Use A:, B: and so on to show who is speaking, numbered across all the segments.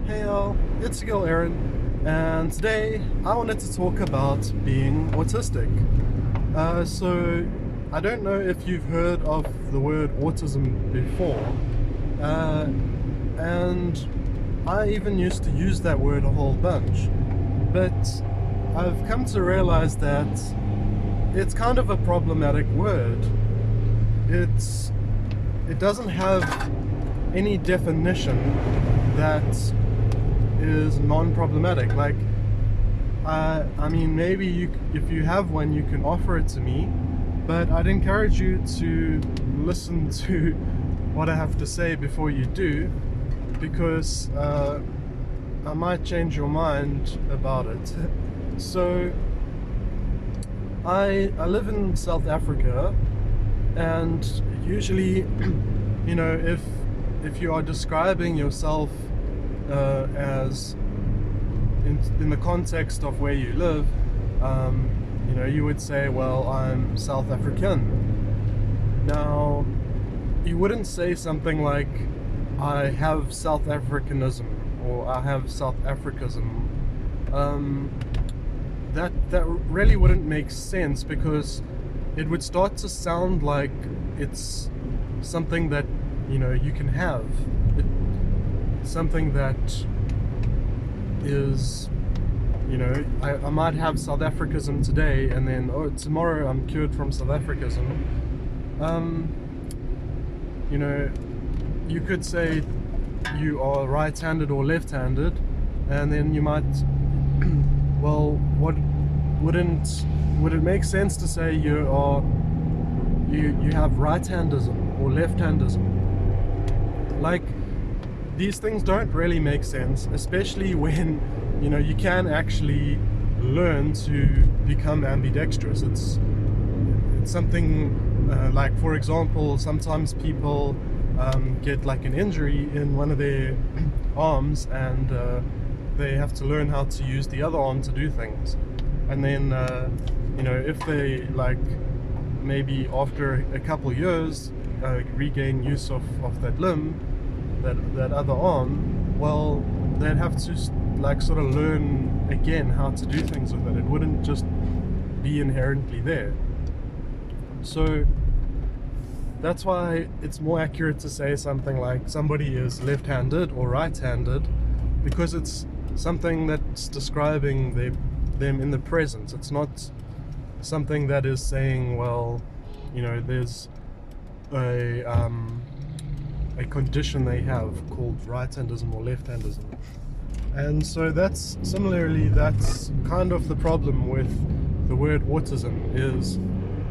A: Hey y'all, it's your girl Erin, and today I wanted to talk about being autistic. So, I don't know if you've heard of the word autism before, uh, and I even used to use that word a whole bunch, but I've come to realize that it's kind of a problematic word. It's it doesn't have any definition that is non-problematic. Like, I mean, maybe if you have one, you can offer it to me, but I'd encourage you to listen to what I have to say before you do, because I might change your mind about it. So, I live in South Africa, and usually, if you are describing yourself as in the context of where you live, you would say, well, I'm South African. Now, you wouldn't say something like, I have South Africanism, or I have South Africanism. That really wouldn't make sense, because it would start to sound like it's something that you can have. Something that is, I might have South Africanism today, and then tomorrow I'm cured from South Africanism. You could say you are right-handed or left-handed, and then you might, well, would it make sense to say you have right-handism or left-handism? Like, these things don't really make sense, especially when you can actually learn to become ambidextrous. It's something like, for example, sometimes people get like an injury in one of their arms, and they have to learn how to use the other arm to do things. And then if they, like, maybe after a couple years regain use of that limb, that other arm, well, they'd have to like sort of learn again how to do things with it. It wouldn't just be inherently there. So that's why it's more accurate to say something like somebody is left-handed or right-handed, because it's something that's describing them in the present. It's not something that is saying, well, there's a condition they have called right-handism or left-handism. And so that's kind of the problem with the word autism, is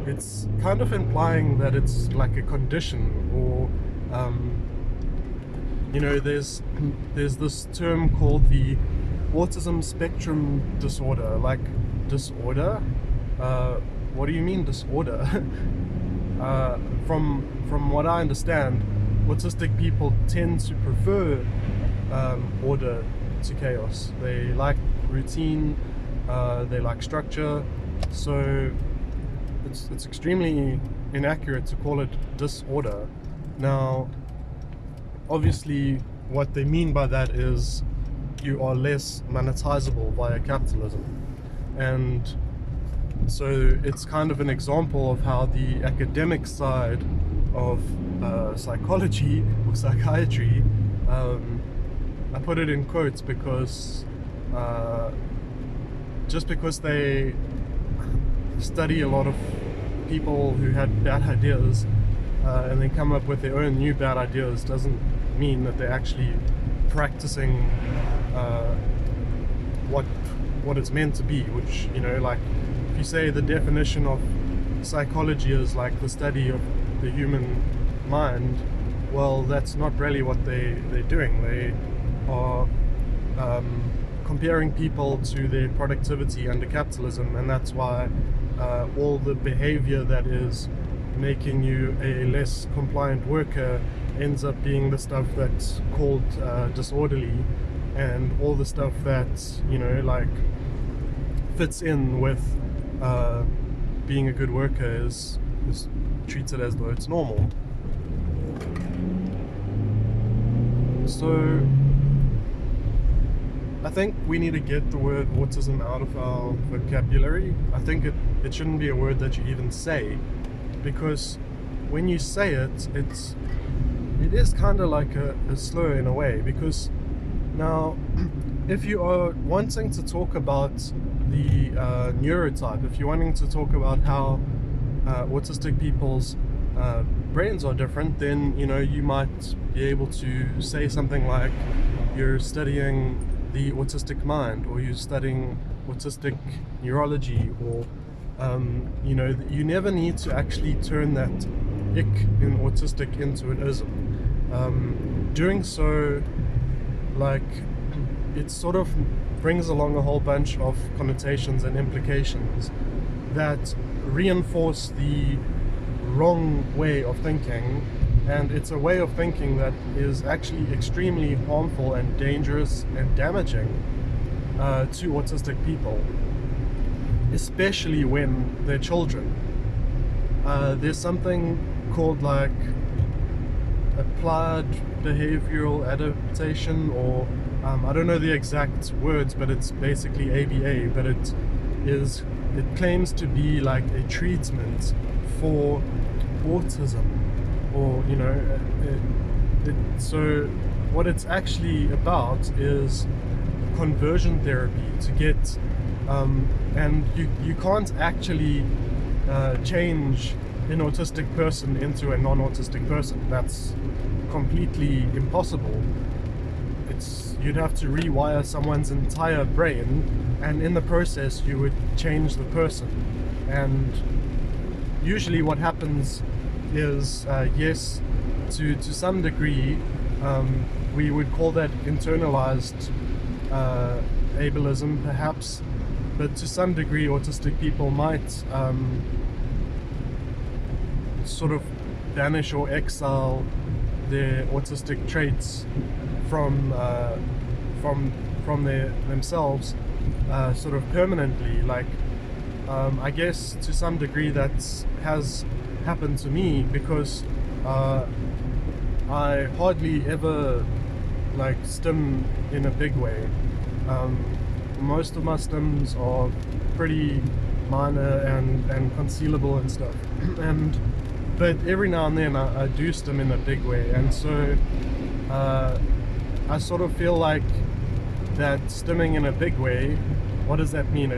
A: it's kind of implying that it's like a condition, or there's this term called the autism spectrum disorder. Like, disorder? What do you mean disorder? From what I understand, autistic people tend to prefer order to chaos. They like routine, they like structure, so it's extremely inaccurate to call it disorder. Now, obviously, what they mean by that is you are less monetizable via capitalism, and so it's kind of an example of how the academic side of psychology or psychiatry, I put it in quotes because just because they study a lot of people who had bad ideas and then come up with their own new bad ideas, doesn't mean that they're actually practicing what it's meant to be. Which, like, if you say the definition of psychology is like the study of the human mind, well, that's not really what they're doing. They are comparing people to their productivity under capitalism, and that's why all the behavior that is making you a less compliant worker ends up being the stuff that's called disorderly, and all the stuff that like fits in with being a good worker is treated as though it's normal. So I think we need to get the word autism out of our vocabulary. I think it shouldn't be a word that you even say, because when you say it, it is kind of like a slur in a way. Because now, if you are wanting to talk about the neurotype, if you're wanting to talk about how autistic people's brains are different, then you might be able to say something like you're studying the autistic mind, or you're studying autistic neurology, or you never need to actually turn that ick in autistic into an ism. Doing so, like, it sort of brings along a whole bunch of connotations and implications that reinforce the wrong way of thinking, and it's a way of thinking that is actually extremely harmful and dangerous and damaging to autistic people, especially when they're children. There's something called like applied behavioral adaptation, or I don't know the exact words, but it's basically ABA, but it claims to be like a treatment for autism, or so what it's actually about is conversion therapy to get and you can't actually change an autistic person into a non-autistic person. That's completely impossible. You'd have to rewire someone's entire brain, and in the process you would change the person. And usually what happens is, yes, to some degree, we would call that internalized ableism perhaps, but to some degree autistic people might sort of banish or exile their autistic traits from themselves sort of permanently. Like, I guess to some degree that has happened to me, because I hardly ever like stim in a big way. Most of my stims are pretty minor and concealable and stuff, but every now and then I do stim in a big way, and so I sort of feel like that stimming in a big way, what does that mean?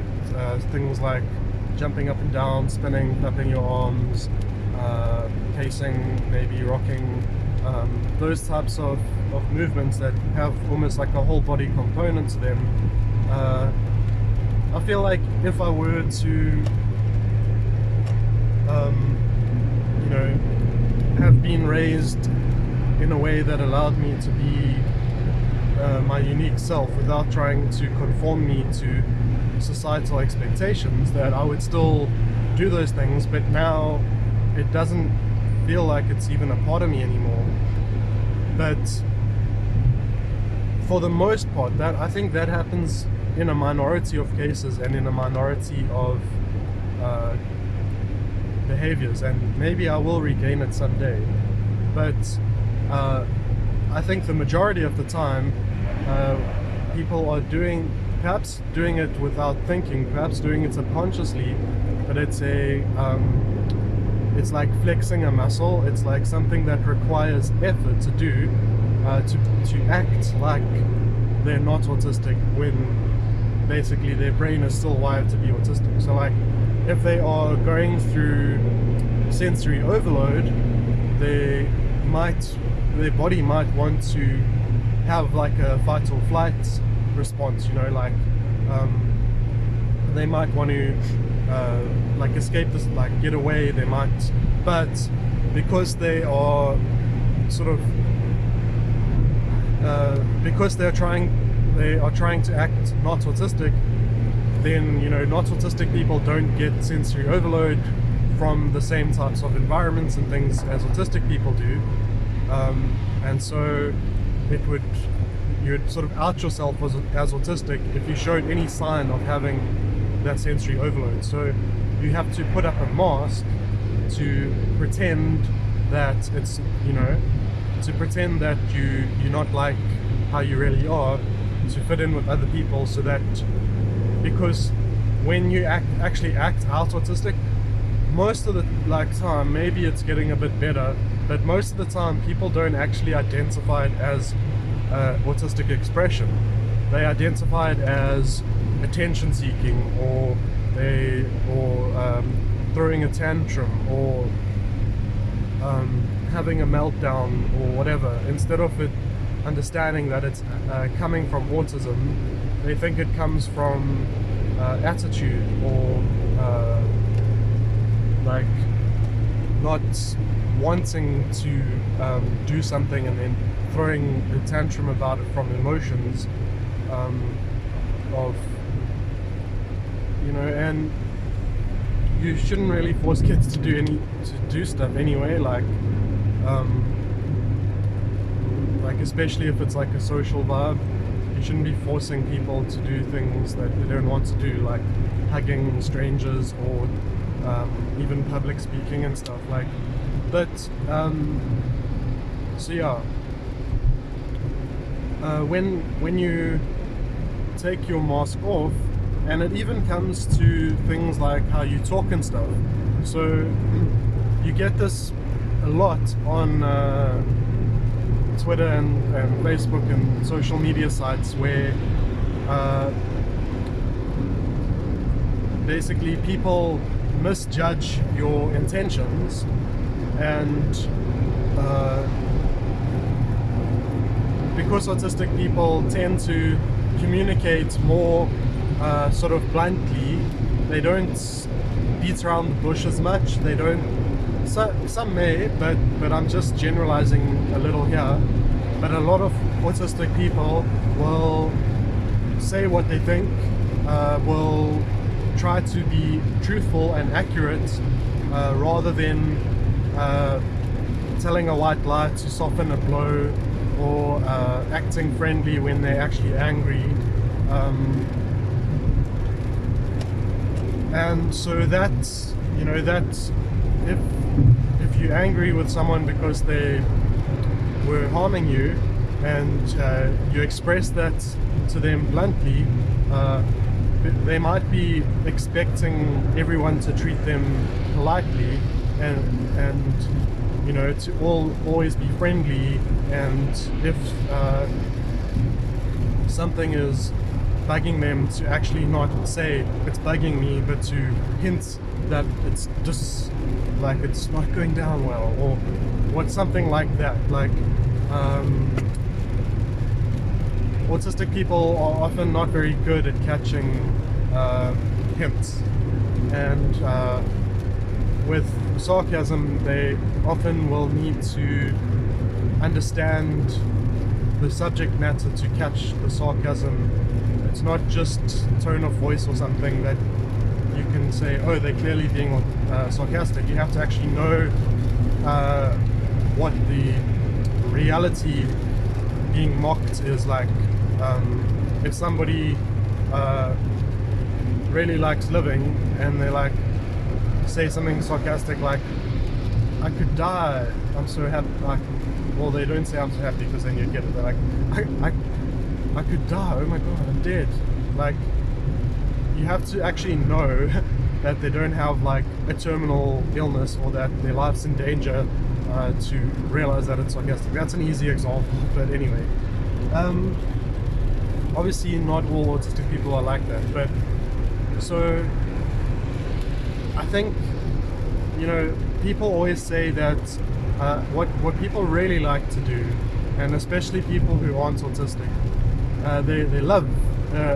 A: Things like jumping up and down, spinning, flapping your arms, pacing, maybe rocking, those types of movements that have almost like a whole body component to them. I feel like if I were to have been raised in a way that allowed me to be my unique self without trying to conform me to societal expectations, that I would still do those things, but now it doesn't feel like it's even a part of me anymore. But for the most part, I think that happens in a minority of cases and in a minority of behaviors, and maybe I will regain it someday. But I think the majority of the time people are perhaps doing it without thinking, perhaps doing it subconsciously, but it's like flexing a muscle. It's like something that requires effort to do, to act like they're not autistic when basically their brain is still wired to be autistic. So like, if they are going through sensory overload, their body might want to have like a fight or flight response, like they might want to like escape this, like get away, they might, but because they are sort of because they are trying to act not autistic, then not autistic people don't get sensory overload from the same types of environments and things as autistic people do, and so you'd sort of out yourself as autistic if you showed any sign of having that sensory overload. So you have to put up a mask to pretend that it's to pretend that you're not like how you really are, to fit in with other people, so that, because when you actually act out autistic, most of the time, maybe it's getting a bit better, but most of the time people don't actually identify it as autistic expression. They identify it as attention seeking, or throwing a tantrum, or having a meltdown, or whatever. Instead of it understanding that it's coming from autism, they think it comes from attitude, or like not wanting to do something and then throwing a tantrum about it from emotions of, you know. And you shouldn't really force kids to do stuff anyway, like especially if it's like a social vibe. You shouldn't be forcing people to do things that they don't want to do, like hugging strangers, or even public speaking and stuff. Like, but so yeah, when you take your mask off, and it even comes to things like how you talk and stuff. So you get this a lot on Twitter and Facebook and social media sites, where basically people misjudge your intentions, and because autistic people tend to communicate more sort of bluntly, they don't beat around the bush as much. They don't, some may, but I'm just generalizing a little here. But a lot of autistic people will say what they think, will try to be truthful and accurate, rather than telling a white lie to soften a blow, or acting friendly when they're actually angry. And so that's, you know, that's, if you're angry with someone because they were harming you, and you express that to them bluntly, they might be expecting everyone to treat them politely, and you know, to always be friendly. And if something is bugging them, to actually not say it's bugging me, but to hint that it's just like it's not going down well, or what, something like that. Like autistic people are often not very good at catching hints, and with sarcasm they often will need to understand the subject matter to catch the sarcasm. It's not just tone of voice or something that you can say, oh, they're clearly being sarcastic. You have to actually know what the reality being mocked is like. If somebody really likes living, and they like say something sarcastic like, I could die, I'm so happy, like, well, they don't say I'm so happy, because then you get it, they're like, I could die, oh my god, I'm dead. Like, you have to actually know that they don't have like a terminal illness, or that their life's in danger, to realize that it's sarcastic. That's an easy example, but anyway. Obviously not all autistic people are like that, but so I think, you know, people always say that what people really like to do, and especially people who aren't autistic, they love,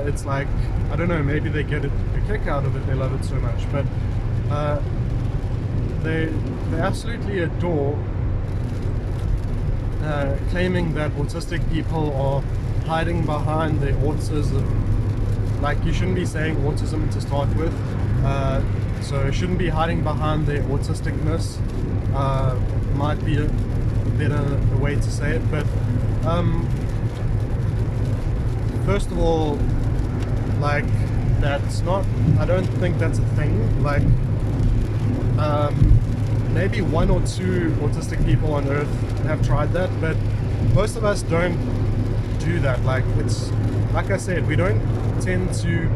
A: it's like, I don't know, maybe they get a kick out of it, they love it so much, but they absolutely adore claiming that autistic people are hiding behind their autism. Like, you shouldn't be saying autism to start with, so it shouldn't be hiding behind their autisticness. Might be a better way to say it, but first of all, like, that's not, I don't think that's a thing. Like, maybe 1 or 2 autistic people on Earth have tried that, but most of us don't do that. Like, it's like I said, we don't tend to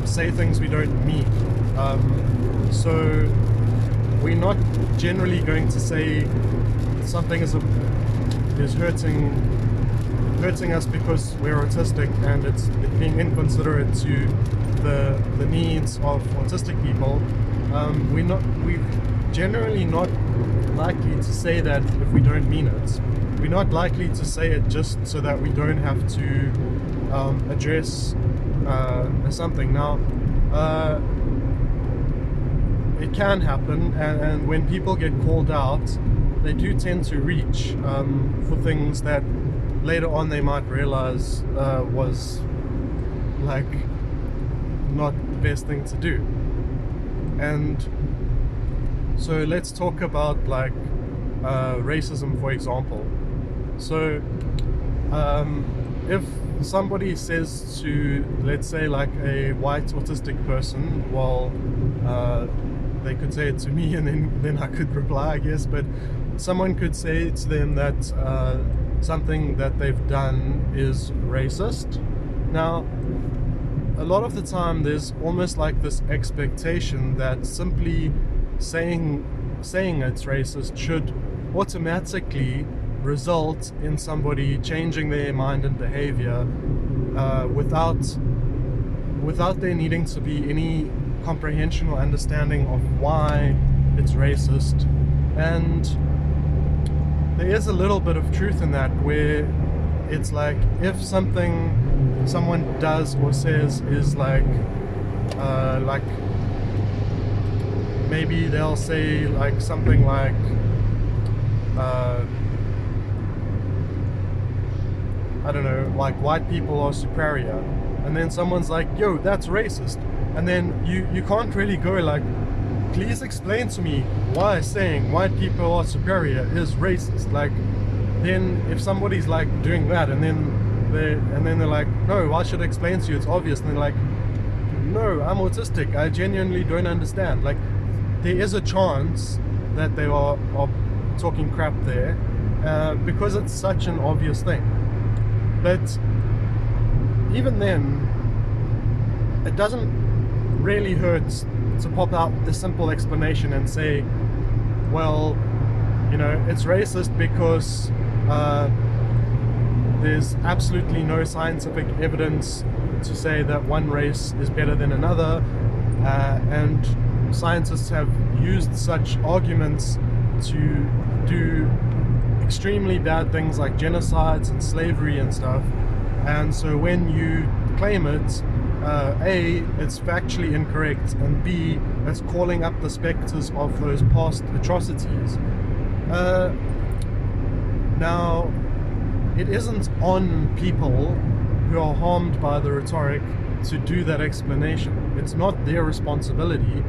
A: say things we don't mean. So we're not generally going to say something is hurting us because we're autistic and it's being inconsiderate to the needs of autistic people. We're generally not likely to say that if we don't mean it. We're not likely to say it just so that we don't have to address something. Now, it can happen, and when people get called out, they do tend to reach for things that later on they might realize was like not the best thing to do. And so let's talk about like racism, for example. So if somebody says to, let's say, like a white autistic person, well, they could say it to me and then I could reply, I guess, but someone could say to them that something that they've done is racist. Now, a lot of the time there's almost like this expectation that simply saying it's racist should automatically result in somebody changing their mind and behavior without there needing to be any comprehension or understanding of why it's racist. And there is a little bit of truth in that, where it's like if something someone does or says is like maybe they'll say like something like I don't know, like white people are superior, and then someone's like, yo, that's racist, and then you can't really go like, please explain to me why saying white people are superior is racist. Like, then if somebody's like doing that and then they're like, no, I should explain to you, it's obvious, and they're like, no, I'm autistic, I genuinely don't understand. Like, there is a chance that they are talking crap there because it's such an obvious thing. But even then, it doesn't really hurt to pop out the simple explanation and say, well, you know, it's racist because there's absolutely no scientific evidence to say that one race is better than another, and scientists have used such arguments to do extremely bad things like genocides and slavery and stuff. And so when you claim it, A, it's factually incorrect, and B, it's calling up the specters of those past atrocities. Now, it isn't on people who are harmed by the rhetoric to do that explanation. It's not their responsibility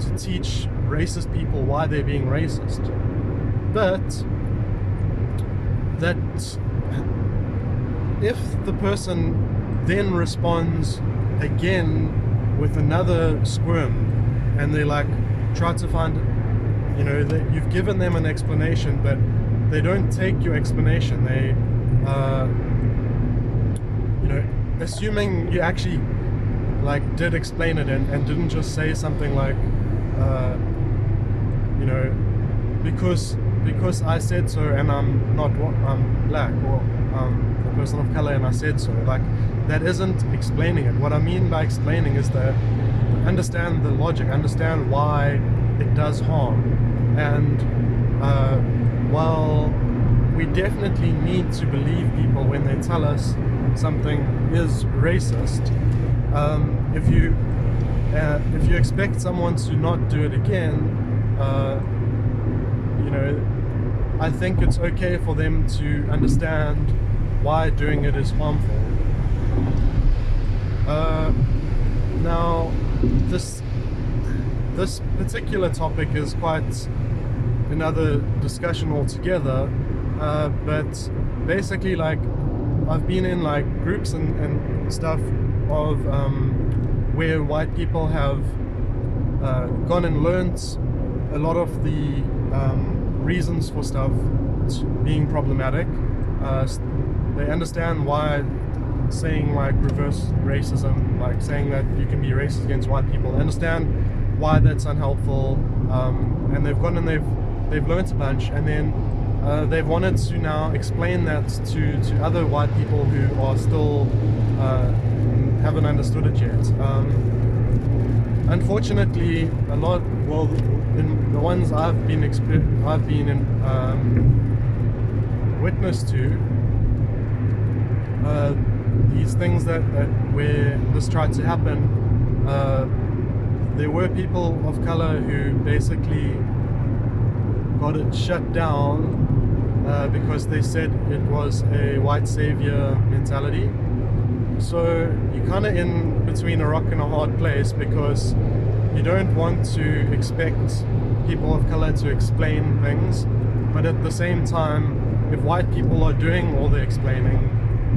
A: to teach racist people why they're being racist. But that if the person then responds again with another squirm, and they like try to find, you know, that you've given them an explanation, but they don't take your explanation. They, you know, assuming you actually like did explain it and didn't just say something like, you know, because I said so and I'm black, or a person of color and I said so. Like, that isn't explaining it. What I mean by explaining is that understand the logic, understand why it does harm. And while we definitely need to believe people when they tell us something is racist, if you expect someone to not do it again, you know, I think it's okay for them to understand why doing it is harmful. Now, this particular topic is quite another discussion altogether, but basically, like, I've been in like groups and stuff of where white people have gone and learnt a lot of the reasons for stuff being problematic. they understand why saying like reverse racism, like saying that you can be racist against white people, they understand why that's unhelpful, and they've gone and they've learnt a bunch, and then they've wanted to now explain that to other white people who are still haven't understood it yet. Unfortunately, in the ones I've been witness to, these things that where this tried to happen, there were people of color who basically got it shut down because they said it was a white savior mentality. So you're kind of in between a rock and a hard place, because you don't want to expect people of color to explain things, but at the same time, if white people are doing all the explaining,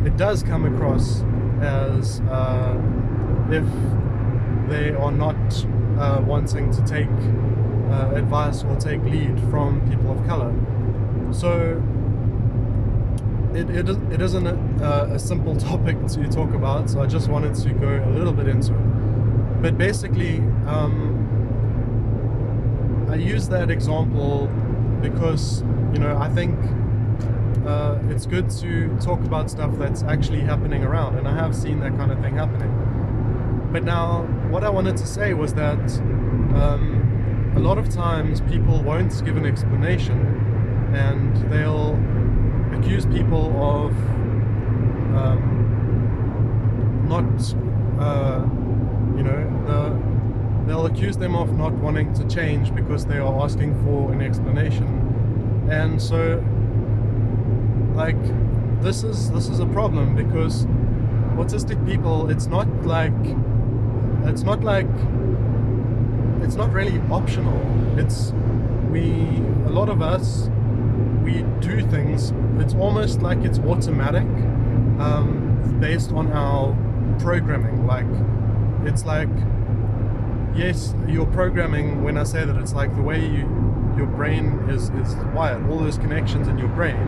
A: it does come across as if they are not wanting to take advice or take lead from people of color. So it isn't a simple topic to talk about, so I just wanted to go a little bit into it. But basically, I use that example because, you know, I think it's good to talk about stuff that's actually happening around, and I have seen that kind of thing happening. But now, what I wanted to say was that a lot of times people won't give an explanation, and they'll accuse people of they'll accuse them of not wanting to change because they are asking for an explanation. And so, like, this is a problem, because autistic people, it's not really optional. A lot of us, we do things, it's almost like it's automatic, based on our programming. Like, it's like, yes, your programming, when I say that, it's like the way your brain is wired, all those connections in your brain,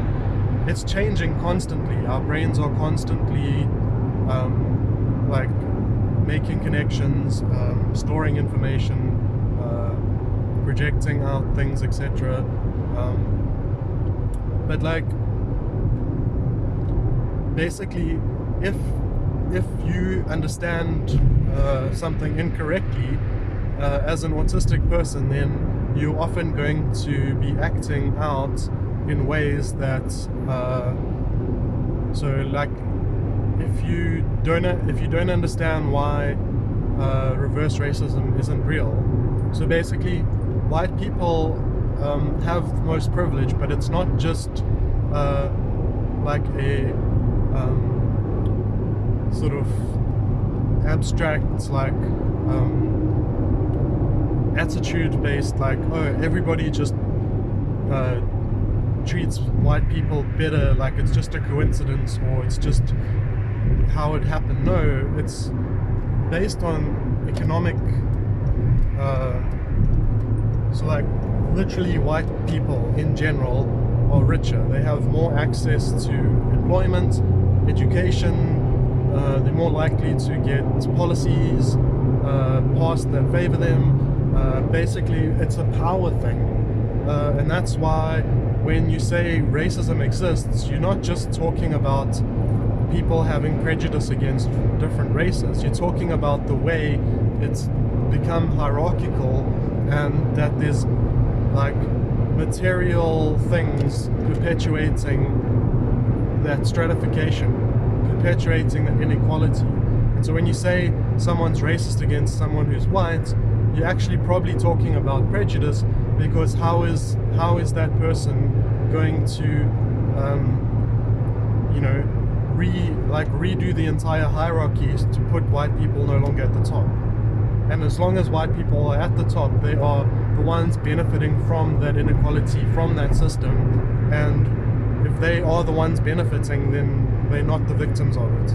A: it's changing constantly. Our brains are constantly like making connections, storing information, projecting out things, etc. But like, basically, if you understand something incorrectly as an autistic person, then you're often going to be acting out in ways that so like, if you don't understand why reverse racism isn't real. So basically, white people have the most privilege, but it's not just like a sort of abstract, like attitude based, like, oh, everybody just treats white people better, like it's just a coincidence, or it's just how it happened. No, it's based on economic, so like, literally, white people in general are richer. They have more access to employment, education, they're more likely to get policies passed that favor them. Basically, it's a power thing, and that's why when you say racism exists, you're not just talking about people having prejudice against different races. You're talking about the way it's become hierarchical, and that there's like material things perpetuating that stratification, perpetuating the inequality. And so when you say someone's racist against someone who's white, you're actually probably talking about prejudice, because how is that person going to you know, redo the entire hierarchies to put white people no longer at the top? And as long as white people are at the top, they are the ones benefiting from that inequality, from that system. And if they are the ones benefiting, then they're not the victims of it.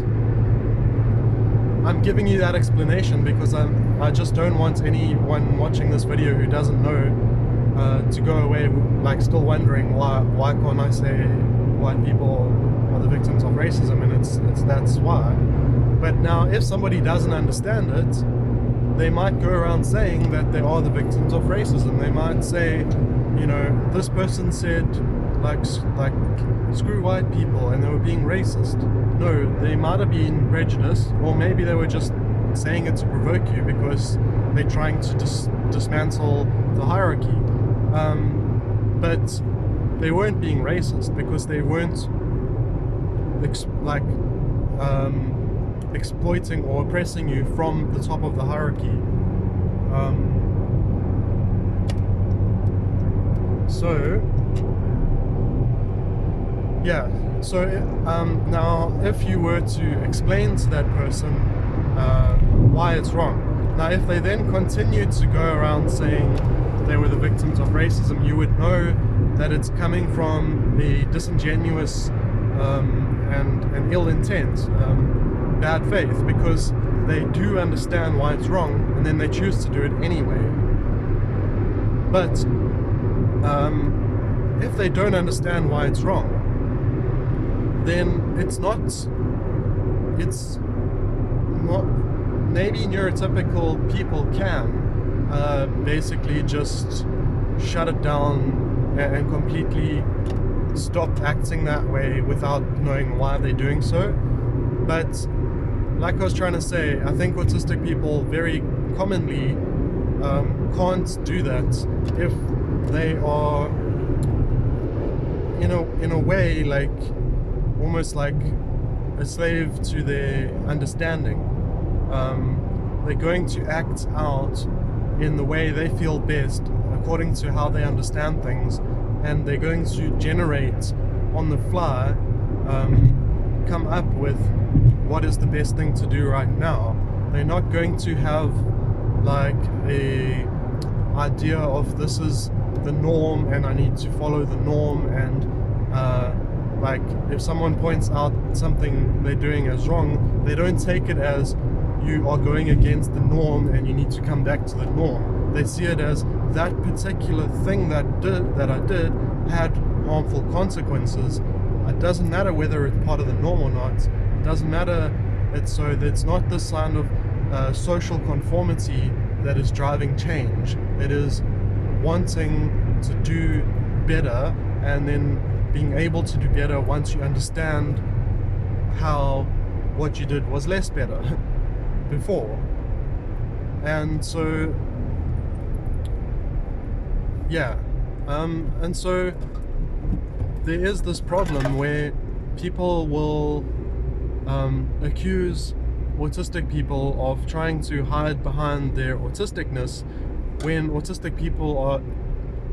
A: I'm giving you that explanation because I just don't want anyone watching this video who doesn't know to go away like still wondering why can't I say white people are are the victims of racism, and that's why. But now, if somebody doesn't understand it, they might go around saying that they are the victims of racism. They might say, you know, this person said like screw white people, and they were being racist. No, they might have been prejudiced, or maybe they were just saying it to provoke you because they're trying to dismantle the hierarchy. But they weren't being racist because they weren't exploiting or oppressing you from the top of the hierarchy. Now if you were to explain to that person why it's wrong, now if they then continued to go around saying they were the victims of racism, you would know that it's coming from a disingenuous and ill intent, bad faith, because they do understand why it's wrong and then they choose to do it anyway. But if they don't understand why it's wrong, then it's not maybe neurotypical people can basically just shut it down and completely stop acting that way without knowing why they're doing so. But like I was trying to say, I think autistic people very commonly can't do that if they are in a way like almost like a slave to their understanding. They're going to act out in the way they feel best according to how they understand things, and they're going to generate on the fly, come up with what is the best thing to do right now. They're not going to have like a idea of this is the norm and I need to follow the norm, and like if someone points out something they're doing as wrong, they don't take it as you are going against the norm and you need to come back to the norm. They see it as that particular thing that I did had harmful consequences. It doesn't matter whether it's part of the norm or not. It doesn't matter. It's not this kind of social conformity that is driving change. It is wanting to do better, and then being able to do better once you understand how what you did was less better before. And so and so there is this problem where people will accuse autistic people of trying to hide behind their autisticness, when autistic people are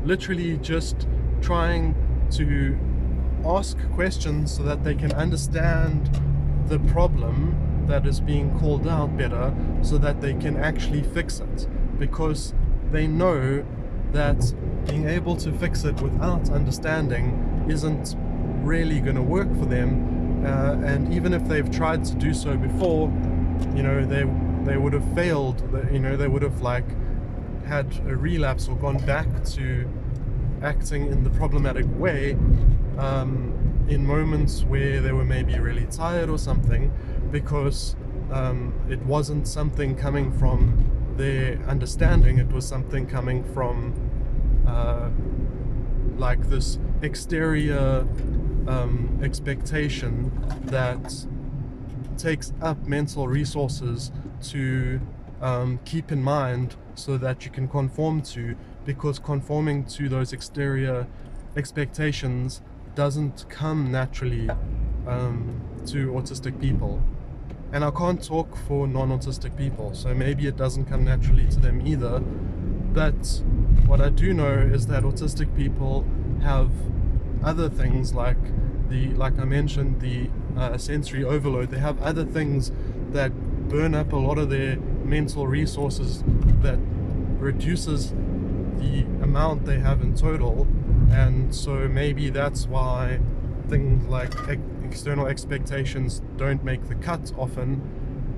A: literally just trying to ask questions so that they can understand the problem that is being called out better, so that they can actually fix it, because they know that being able to fix it without understanding isn't really going to work for them, and even if they've tried to do so before, they would have failed. They would have like had a relapse or gone back to acting in the problematic way in moments where they were maybe really tired or something, because it wasn't something coming from their understanding, it was something coming from like this exterior expectation that takes up mental resources to keep in mind so that you can conform to, because conforming to those exterior expectations doesn't come naturally to autistic people. And I can't talk for non-autistic people, so maybe it doesn't come naturally to them either. But what I do know is that autistic people have other things like I mentioned, the sensory overload. They have other things that burn up a lot of their mental resources, that reduces the amount they have in total. And so maybe that's why things like external expectations don't make the cut often.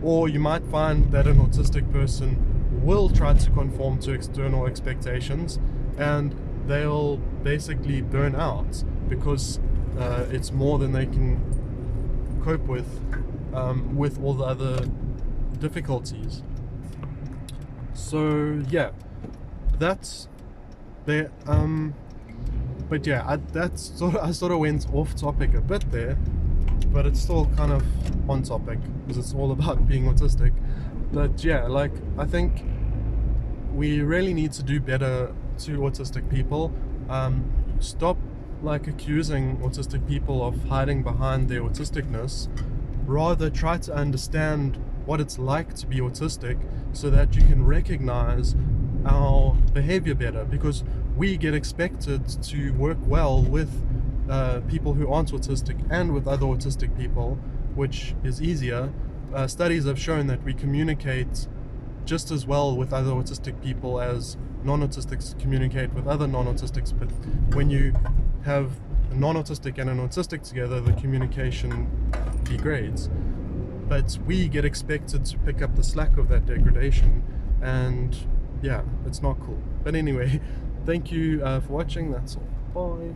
A: Or you might find that an autistic person will try to conform to external expectations and they'll basically burn out, because it's more than they can cope with all the other difficulties. So yeah, that's there. But yeah, I sort of went off topic a bit there, but it's still kind of on topic because it's all about being autistic. But yeah, like, I think we really need to do better to autistic people. Stop like accusing autistic people of hiding behind their autisticness. Rather try to understand what it's like to be autistic so that you can recognize our behavior better, because we get expected to work well with people who aren't autistic and with other autistic people, which is easier. Studies have shown that we communicate just as well with other autistic people as non-autistics communicate with other non-autistics, but when you have a non-autistic and an autistic together, the communication degrades. But we get expected to pick up the slack of that degradation, and yeah, it's not cool. But anyway, thank you for watching. That's all. Bye.